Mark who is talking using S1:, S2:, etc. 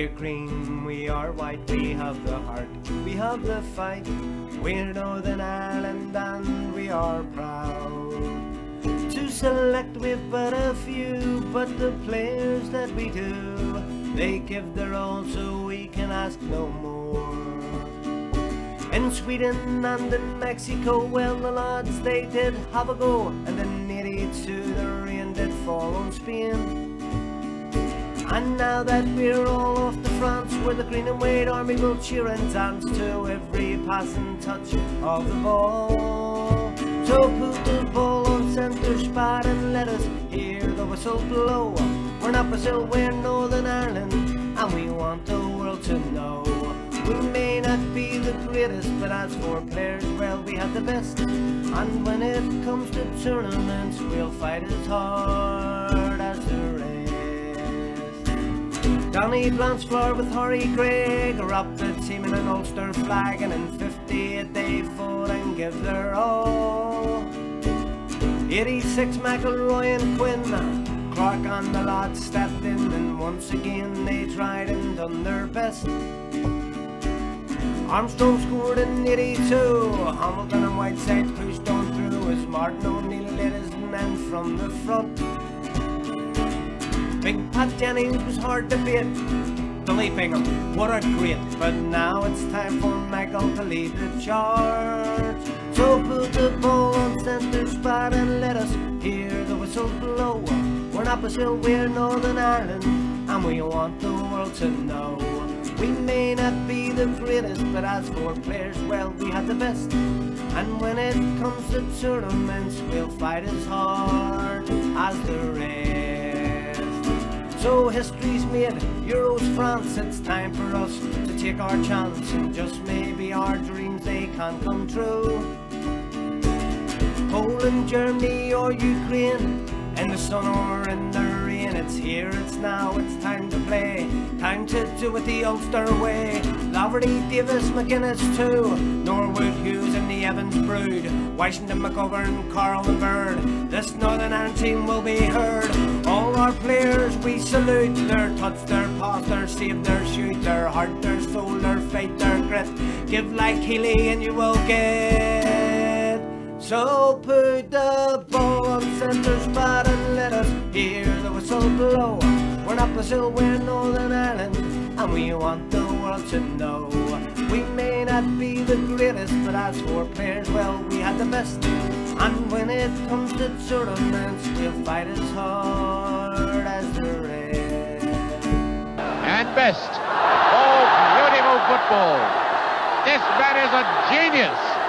S1: We're green, we are white, we have the heart, we have the fight. We're Northern Ireland and we are proud. To select we've but a few, but the players that we do, they give their all so we can ask no more. In Sweden and in Mexico, well the lads they did have a go, and in '82 the rain did fall on Spain. And now that we're all off to France, where the green and white army will cheer and dance to every passing touch of the ball. So put the ball on centre spot and let us hear the whistle blow. We're not Brazil, we're Northern Ireland, and we want the world to know. We may not be the greatest, but as for players, well, we have the best. And when it comes to tournaments, we'll fight as hard as the rest. Donny Blanchflower with Harry Gregg are up the team in an Ulster flag, and in 50 they fought and give their all. 86 McElroy and Quinn, Clark and the lads stepped in, and once again they tried and done their best. Armstrong scored in 82, Hamilton and Whiteside pushed on through as Martin O'Neill led his men from the front. Big Pat Jennings was hard to beat, Billy Bingham, what a great, but now it's time for Michael to lead the charge. So put the ball on centre spot and let us hear the whistle blow. We're not Brazil, we're Northern Ireland, and we want the world to know. We may not be the greatest, but as for players, well, we have the best. And when it comes to tournaments, we'll fight as hard as the rest. So history's made, Euros France, it's time for us to take our chance, and just maybe our dreams, they can come true. Poland, Germany or Ukraine, in the sun or in the rain, it's here, it's now, it's time to play. Time to do it the Ulster way. Laverty, Davis, McGuinness too, Norwood, Hughes and the Evans brood, Washington, McGovern, Carl and Bird. This Northern Ireland team will be heard. All our players we salute, their touch, their pass, their save, their shoot, their heart, their soul, their faith, their grit. Give like Healy and you will get. So put the ball on centre spot and let us hear the whistle blow. We're not Brazil, we're Northern Ireland, and we want the world to know. We may not be the greatest, but as for players, well, we have the best. And when it comes to tournaments, we'll fight as hard as the rest.
S2: And Best. Oh, beautiful football. This man is a genius.